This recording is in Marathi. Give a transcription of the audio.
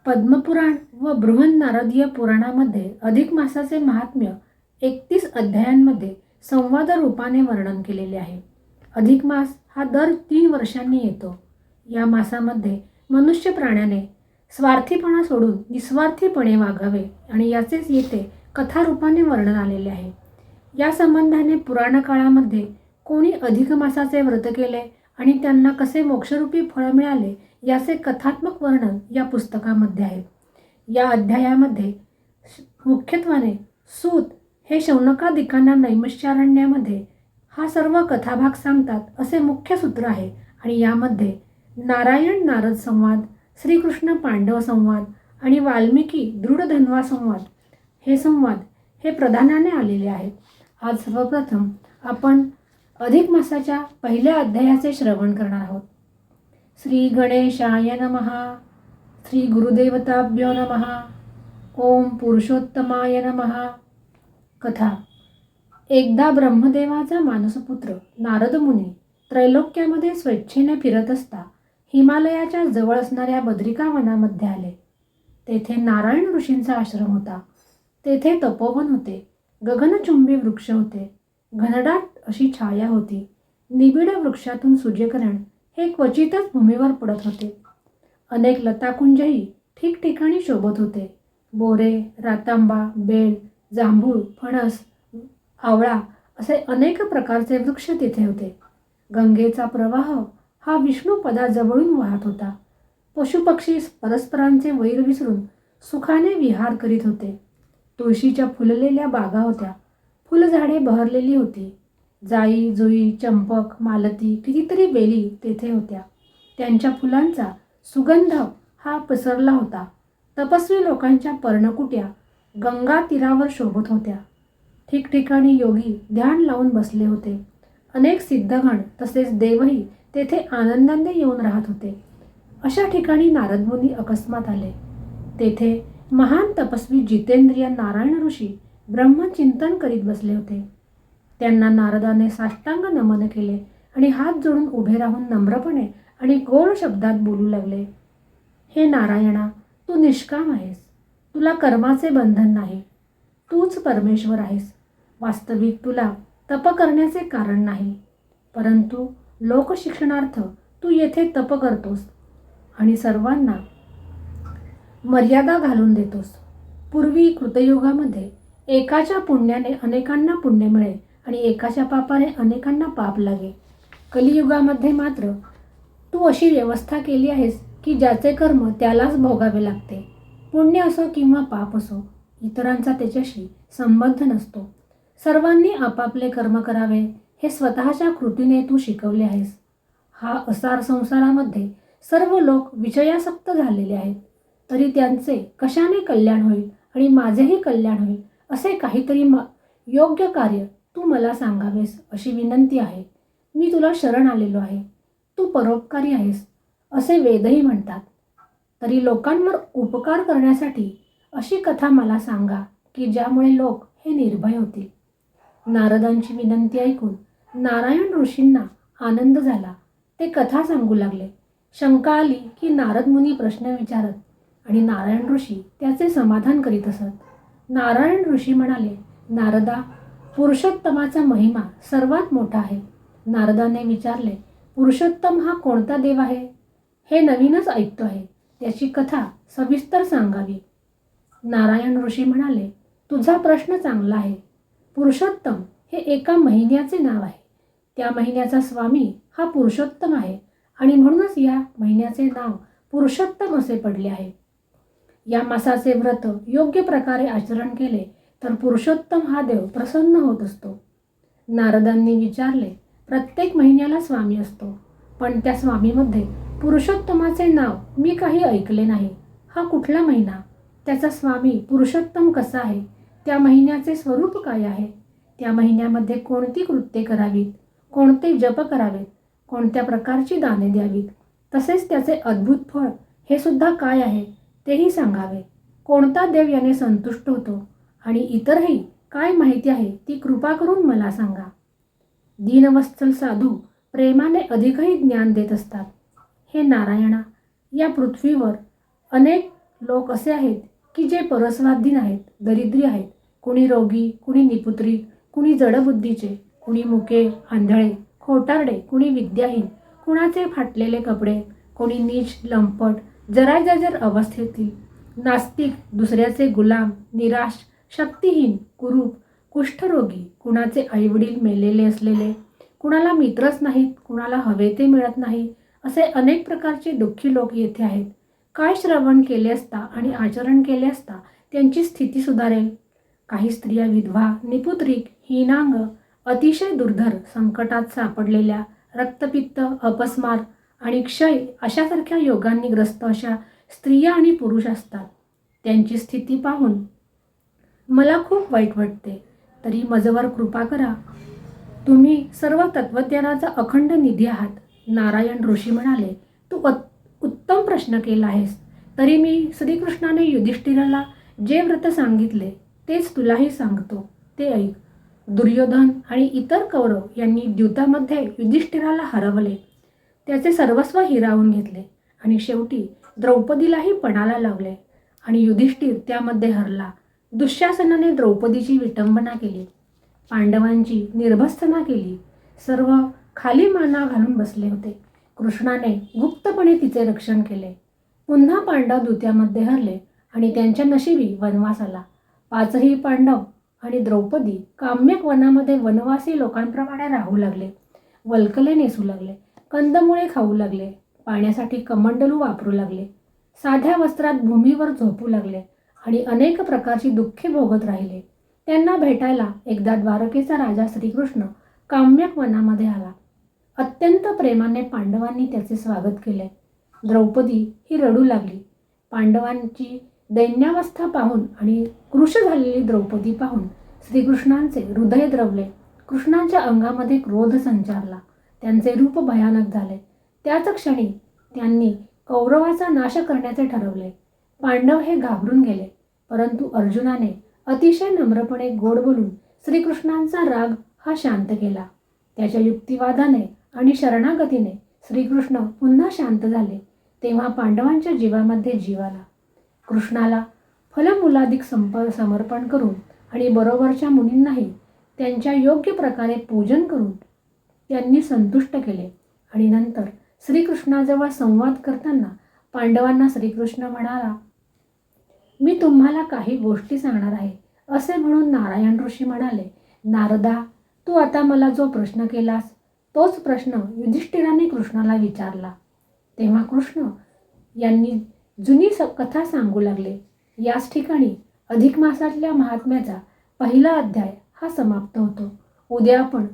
पद्मपुराण व बृहन्नारदीय पुराणामध्ये अधिक मासाचे महात्म्य 31 अध्यायांमध्ये संवाद रूपाने वर्णन केलेले आहे. अधिक मास हा दर 3 वर्षांनी येतो. या मासामध्ये मनुष्य प्राण्याने स्वार्थीपणा सोडून निस्वार्थीपणे वागावे आणि याचेच येथे कथारूपाने वर्णन आलेले आहे. या संबंधाने पुराण काळामध्ये कोणी अधिक मासाचे व्रत केले आणि त्यांना कसे मोक्षरूपी फळ मिळाले याचे कथात्मक वर्णन या पुस्तकामध्ये आहे. या अध्यायामध्ये मुख्यत्वाने सूत हे शौनकादिकांना नैमिषारण्यामध्ये हा सर्व कथाभाग सांगतात असे मुख्य सूत्र आहे आणि यामध्ये नारायण नारद संवाद, श्रीकृष्ण पांडव संवाद आणि वाल्मिकी दृढधन्वा संवाद हे प्रधानाने आलेले आहेत. आज सर्वप्रथम आपण अधिक मासाच्या पहिल्या अध्यायाचे श्रवण करणार आहोत. श्री गणेशाय नमः. श्री गुरुदेवताभ्यो नमः. ओम पुरुषोत्तमाय नमः. कथा. एकदा ब्रह्मदेवाचा मानसपुत्र नारद मुनी त्रैलोक्यामध्ये स्वेच्छेने फिरत असता हिमालयाच्या जवळ असणाऱ्या बद्रिका वनामध्ये आले. तेथे नारायण ऋषींचा आश्रम होता. तेथे तपोवन होते. गगनचुंबी वृक्ष होते. घनदाट अशी छाया होती. निबिड वृक्षातून सूर्यकिरण हे क्वचितच भूमीवर पडत होते. अनेक लताकुंजही ठिकठिकाणी शोभत होते. बोरे, रातांबा, बेल, जांभूळ, फणस, आवळा असे अनेक प्रकारचे वृक्ष तिथे होते. गंगेचा प्रवाह हा विष्णुपदाजवळून वाहत होता. पशुपक्षी परस्परांचे वैर विसरून सुखाने विहार करीत होते. तुळशीच्या फुललेल्या बागा होत्या. फुलझाडे बहरलेली होती. जाई, जुई, चंपक, मालती कितीतरी बेली तेथे होत्या. त्यांच्या फुलांचा सुगंध हा पसरला होता. तपस्वी लोकांच्या पर्णकुट्या गंगा तीरावर शोभत होत्या. ठिकठिकाणी योगी ध्यान लावून बसले होते. अनेक सिद्धगण तसेच देवही तेथे आनंदाने येऊन राहत होते. अशा ठिकाणी नारदमुनी अकस्मात आले. तेथे महान तपस्वी जितेंद्रिय नारायण ऋषी ब्रह्मचिंतन करीत बसले होते. त्यांना नारदाने साष्टांग नमन केले आणि हात जोडून उभे राहून नम्रपणे आणि गोड शब्दात बोलू लागले. हे नारायणा, तू निष्काम आहेस. तुला कर्माचे बंधन नाही. तूच परमेश्वर आहेस. वास्तविक तुला तप करण्याचे कारण नाही, परंतु लोकशिक्षणार्थ तू येथे तप करतोस आणि सर्वांना मर्यादा घालून देतोस. पूर्वी कृतयुगामध्ये एकाच्या पुण्याने अनेकांना पुण्य मिळे आणि एकाच्या पापाने अनेकांना पाप लागे. कलियुगामध्ये मात्र तू अशी व्यवस्था केली आहेस की ज्याचे कर्म त्यालाच भोगावे लागते. पुण्य असो किंवा पाप असो, इतरांचा त्याच्याशी संबंध नसतो. सर्वांनी आपापले कर्म करावे हे स्वतःच्या कृतीने तू शिकवले आहेस. हा असार संसारामध्ये सर्व लोक विषयासक्त झालेले आहेत. तरी त्यांचे कशाने कल्याण होईल आणि माझेही कल्याण होईल असे काहीतरी योग्य कार्य तू मला सांगावेस अशी विनंती आहे. मी तुला शरण आलेलो आहे. तू परोपकारी आहेस असे वेदही म्हणतात. तरी लोकांवर उपकार करण्यासाठी अशी कथा मला सांगा की ज्यामुळे लोक हे निर्भय होतील. नारदांची विनंती ऐकून नारायण ऋषींना आनंद झाला. ते कथा सांगू लागले. शंका आली की नारद मुनी प्रश्न विचारत आणि नारायण ऋषी त्याचे समाधान करीत असत. नारायण ऋषी म्हणाले, नारदा, पुरुषोत्तमाचा महिमा सर्वात मोठा आहे. नारदाने विचारले, पुरुषोत्तम हा कोणता देव आहे? हे नवीनच ऐकतो आहे. त्याची कथा सविस्तर सांगावी. नारायण ऋषी म्हणाले, तुझा प्रश्न चांगला आहे. पुरुषोत्तम हे एका महिन्याचे नाव आहे. त्या महिन्याचा स्वामी हा पुरुषोत्तम आहे आणि म्हणूनच या महिन्याचे नाव पुरुषोत्तम असे पडले आहे. या मासाचे व्रत योग्य प्रकारे आचरण केले तर पुरुषोत्तम हा देव प्रसन्न होत असतो. नारदांनी विचारले, प्रत्येक महिन्याला स्वामी असतो, पण त्या स्वामीमध्ये पुरुषोत्तमाचे नाव मी काही ऐकले नाही. हा कुठला महिना? त्याचा स्वामी पुरुषोत्तम कसा आहे? त्या महिन्याचे स्वरूप काय आहे? त्या महिन्यामध्ये कोणती कृत्ये करावीत? कोणते जप करावेत? कोणत्या प्रकारची दाने द्यावीत? तसेच त्याचे अद्भुत फळ हे सुद्धा काय आहे तेही सांगावे. कोणता देव याने संतुष्ट होतो आणि इतरही काय माहिती आहे ती कृपा करून मला सांगा. दीनवत्सल साधू प्रेमाने अधिकही ज्ञान देत असतात. हे नारायणा, या पृथ्वीवर अनेक लोक असे आहेत की जे परस्वाधीन आहेत, दरिद्री आहेत, कुणी रोगी, कुणी निपुत्री, कुणी जडबुद्धीचे, कुणी मुके, आंधळे, खोटारडे, कुणी विद्याहीन, कुणाचे फाटलेले कपडे, कोणी नीच, लंपट, जराजर अवस्थेतील, नास्तिक, दुसऱ्याचे गुलाम, निराश, शक्तिहीन, कुरूप, कुष्ठरोगी, कुणाचे आईवडील मेलेले असलेले, कुणाला मित्रच नाहीत, कुणाला हवे ते मिळत नाही, असे अनेक प्रकारचे दुःखी लोक येथे आहेत. काय श्रवण केले असता आणि आचरण केले असता त्यांची स्थिती सुधारेल? काही स्त्रिया विधवा, निपुत्रिक, हीनांग, अतिशय दुर्धर, संकटात सापडलेल्या, रक्तपित्त, अपस्मार आणि क्षय अशासारख्या योगांनी ग्रस्त अशा स्त्रिया आणि पुरुष असतात. त्यांची स्थिती पाहून मला खूप वाईट वाटते. तरी मजवर कृपा करा. तुम्ही सर्व तत्वज्ञानाचा अखंड निधी आहात. नारायण ऋषी म्हणाले, तू उत्तम प्रश्न केला आहेस. तरी मी श्रीकृष्णाने युधिष्ठिराला जे व्रत सांगितले तेच तुलाही सांगतो, ते ऐक. दुर्योधन आणि इतर कौरव यांनी द्यूतामध्ये युधिष्ठिराला हरवले, त्याचे सर्वस्व हिरावून घेतले आणि शेवटी द्रौपदीलाही पणाला लावले आणि युधिष्ठिर त्यामध्ये हरला. दुःशासनाने द्रौपदीची विटंबना केली, पांडवांची निर्भत्सना केली. सर्व खाली माना घालून बसले होते. कृष्णाने गुप्तपणे तिचे रक्षण केले. पुन्हा पांडव दूत्यामध्ये हरले आणि त्यांच्या नशिबी वनवास आला. पाचही पांडव आणि द्रौपदी काम्यक वनामध्ये वनवासी लोकांप्रमाणे राहू लागले. वल्कले नेसू लागले, कंदमुळे खाऊ लागले, पाण्यासाठी कमंडलू वापरू लागले, साध्या वस्त्रात भूमीवर झोपू लागले आणि अनेक प्रकारची दुःखे भोगत राहिले. त्यांना भेटायला एकदा द्वारकेचा राजा श्रीकृष्ण काम्यक वनामध्ये आला. अत्यंत प्रेमाने पांडवांनी त्याचे स्वागत केले. द्रौपदी ही रडू लागली. पांडवांची दैन्यावस्था पाहून आणि कृश झालेली द्रौपदी पाहून श्रीकृष्णांचे हृदय द्रवले. कृष्णांच्या अंगामध्ये क्रोध संचारला. त्यांचे रूप भयानक झाले. त्याच क्षणी त्यांनी कौरवाचा नाश करण्याचे ठरवले. पांडव हे घाबरून गेले, परंतु अर्जुनाने अतिशय नम्रपणे गोड बोलून श्रीकृष्णांचा राग हा शांत केला. त्याच्या युक्तिवादाने आणि शरणागतीने श्रीकृष्ण पुन्हा शांत झाले. तेव्हा पांडवांच्या जीवामध्ये जीव आला. कृष्णाला फलमूलाधिक समर्पण करून आणि बरोबरच्या मुनींनाही त्यांच्या योग्य प्रकारे पूजन करून त्यांनी संतुष्ट केले. आणि नंतर श्रीकृष्णाजवळ संवाद करताना पांडवांना श्रीकृष्ण म्हणाला, मी तुम्हाला काही गोष्टी सांगणार आहे. असे म्हणून नारायण ऋषी म्हणाले, नारदा, तू आता मला जो प्रश्न केलास तोच प्रश्न युधिष्ठिराने कृष्णाला विचारला. तेव्हा कृष्ण यांनी जुनी कथा सांगू लागले. याच ठिकाणी अधिक मासातल्या महात्म्याचा पहिला अध्याय हा समाप्त होतो. उद्या आपण